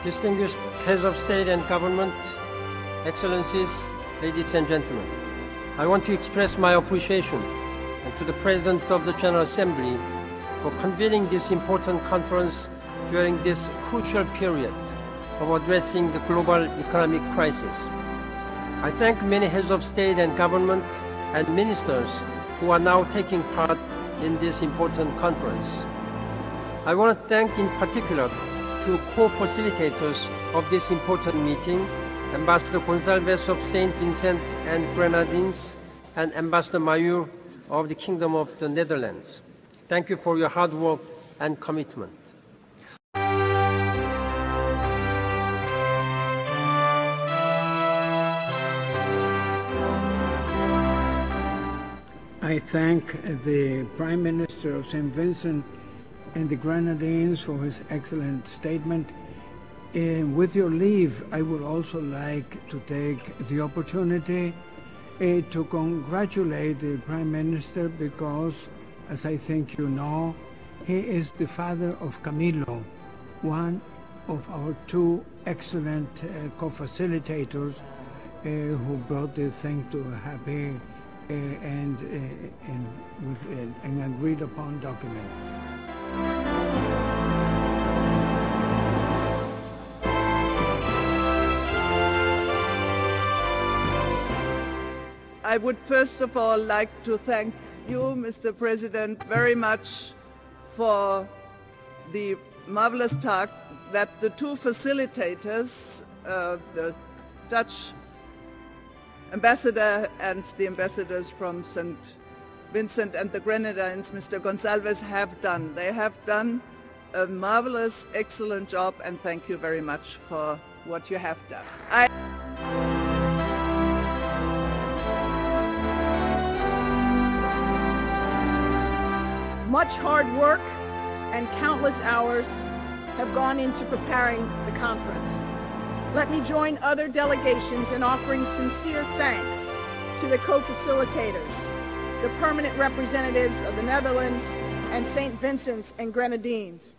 Distinguished heads of state and government, excellencies, ladies and gentlemen, I want to express my appreciation to the President of the General Assembly for convening this important conference during this crucial period of addressing the global economic crisis. I thank many heads of state and government and ministers who are now taking part in this important conference. I want to thank in particular two co-facilitators of this important meeting, Ambassador Gonsalves of Saint Vincent and Grenadines and Ambassador Mayur of the Kingdom of the Netherlands. Thank you for your hard work and commitment. I thank the Prime Minister of Saint Vincent and the Grenadines for his excellent statement. With your leave, I would also like to take the opportunity to congratulate the Prime Minister because, as I think you know, he is the father of Camillo, one of our two excellent co-facilitators who brought this thing to a happy and an agreed upon document. I would first of all like to thank you, Mr. President, very much for the marvelous task that the two facilitators, the Dutch ambassador and the ambassadors from Saint Vincent and the Grenadines, Mr. Gonsalves, have done. They have done a marvelous, excellent job, and thank you very much for what you have done. Much hard work and countless hours have gone into preparing the conference. Let me join other delegations in offering sincere thanks to the co-facilitators, the permanent representatives of the Netherlands and Saint Vincent and Grenadines,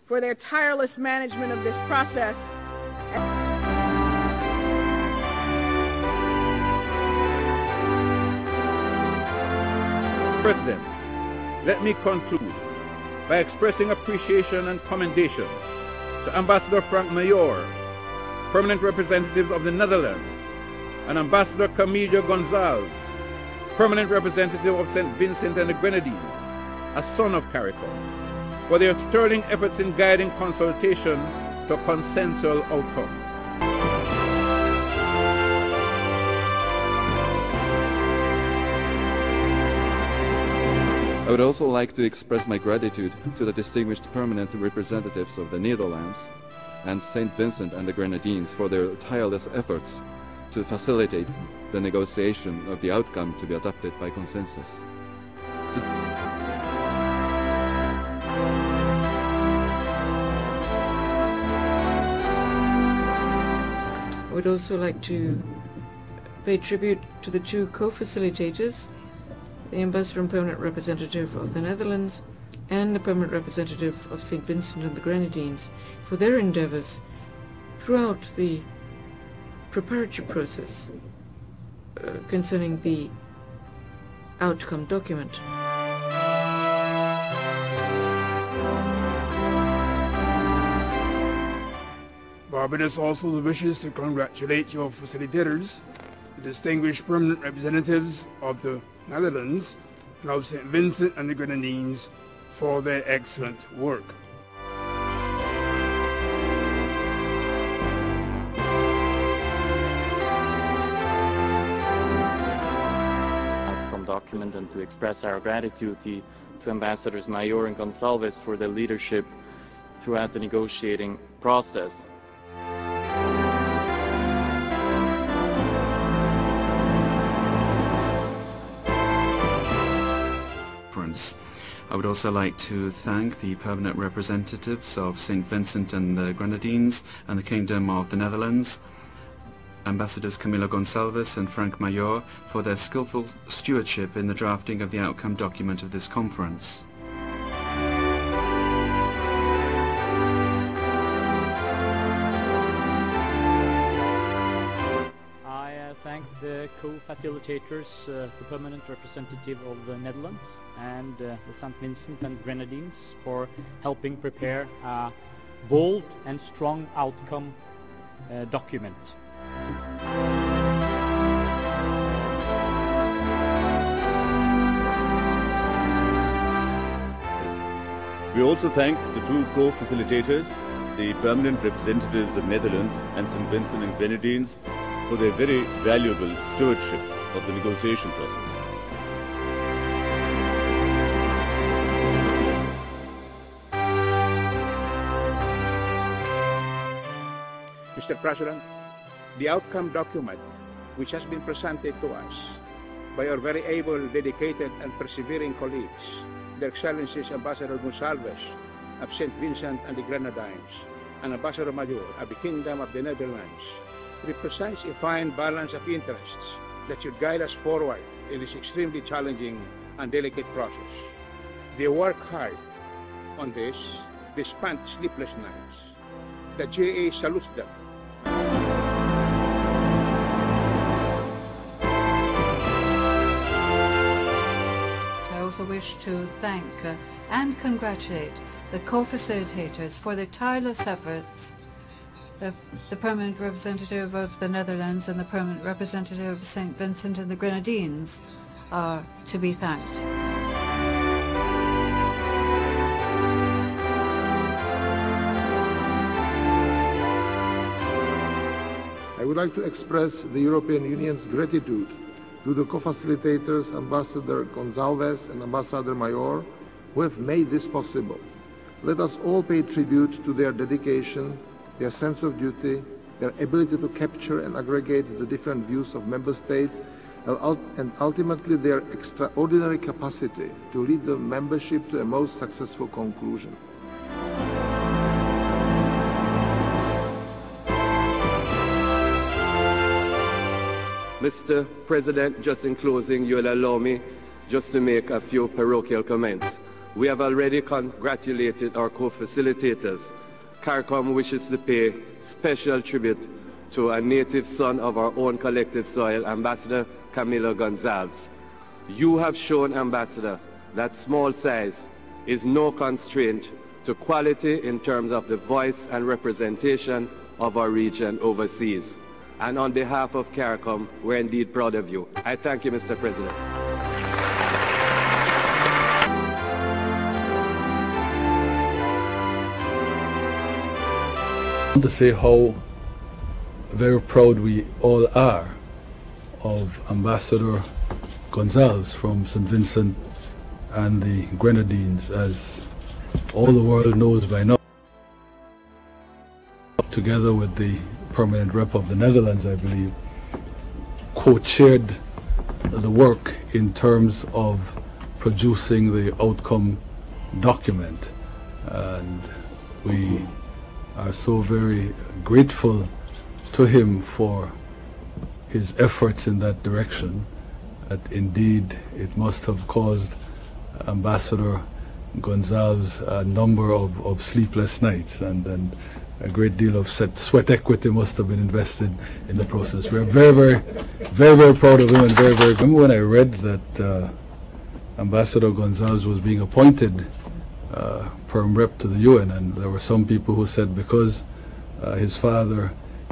for their tireless management of this process. President, let me conclude by expressing appreciation and commendation to Ambassador Frank Mayur, permanent representatives of the Netherlands, and Ambassador Camillo Gonsalves, permanent representative of Saint Vincent and the Grenadines, a son of CARICOM, for their sterling efforts in guiding consultation to a consensual outcome. I would also like to express my gratitude to the distinguished permanent representatives of the Netherlands and Saint Vincent and the Grenadines for their tireless efforts to facilitate the negotiation of the outcome to be adopted by consensus. I would also like to pay tribute to the two co-facilitators, the Ambassador and Permanent Representative of the Netherlands and the Permanent Representative of Saint Vincent and the Grenadines, for their endeavours throughout the preparatory process concerning the outcome document. Barbados also wishes to congratulate your facilitators, the distinguished permanent representatives of the Netherlands and of Saint Vincent and the Grenadines, for their excellent work. Outcome document and to express our gratitude to Ambassadors Mayur and Gonsalves for their leadership throughout the negotiating process. I would also like to thank the permanent representatives of Saint Vincent and the Grenadines and the Kingdom of the Netherlands, Ambassadors Camillo Gonsalves and Frank Mayur, for their skillful stewardship in the drafting of the outcome document of this conference. co-facilitators, the permanent representative of the Netherlands and the Saint Vincent and Grenadines, for helping prepare a bold and strong outcome document. We also thank the two co-facilitators, the permanent representatives of Netherlands and Saint Vincent and Grenadines, for their very valuable stewardship of the negotiation process. Mr. President, the outcome document which has been presented to us by our very able, dedicated and persevering colleagues, Their Excellencies Ambassador Gonsalves of Saint Vincent and the Grenadines and Ambassador Major of the Kingdom of the Netherlands, represents a fine balance of interests that should guide us forward in this extremely challenging and delicate process. They work hard on this. They spent sleepless nights. The GA salutes them. I also wish to thank and congratulate the co-facilitators for their tireless efforts. The permanent representative of the Netherlands and the permanent representative of Saint Vincent and the Grenadines are to be thanked. I would like to express the European Union's gratitude to the co-facilitators, Ambassador Gonsalves and Ambassador Mayor, who have made this possible. Let us all pay tribute to their dedication, their sense of duty, their ability to capture and aggregate the different views of member states, and ultimately their extraordinary capacity to lead the membership to a most successful conclusion. Mr. President, just in closing, you'll allow me just to make a few parochial comments. We have already congratulated our co-facilitators. CARICOM wishes to pay special tribute to a native son of our own collective soil, Ambassador Camillo Gonsalves. You have shown, Ambassador, that small size is no constraint to quality in terms of the voice and representation of our region overseas. And on behalf of CARICOM, we're indeed proud of you. I thank you, Mr. President. I want to say how very proud we all are of Ambassador Gonsalves from Saint Vincent and the Grenadines, as all the world knows by now, together with the permanent rep of the Netherlands, I believe, co-chaired the work in terms of producing the outcome document. And we are so very grateful to him for his efforts in that direction, that indeed it must have caused Ambassador Gonsalves a number of sleepless nights, and a great deal of sweat equity must have been invested in the process. We are very, very proud of him, and very. Remember when I read that Ambassador Gonsalves was being appointed Perm Rep to the UN, and there were some people who said because his father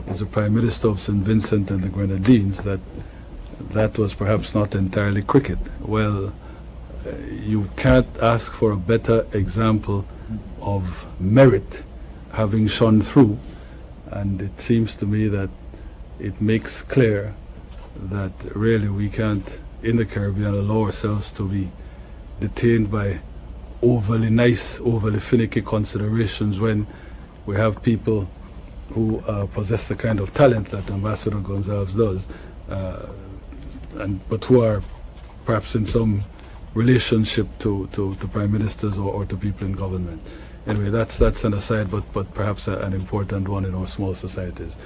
is the Prime Minister of Saint Vincent and the Grenadines, that was perhaps not entirely cricket. Well, you can't ask for a better example of merit having shone through, and it seems to me that it makes clear that really we can't, in the Caribbean, allow ourselves to be detained by overly nice, overly finicky considerations when we have people who possess the kind of talent that Ambassador Gonsalves does, but who are perhaps in some relationship to prime ministers or to people in government. Anyway, that's an aside, but perhaps an important one in our small societies.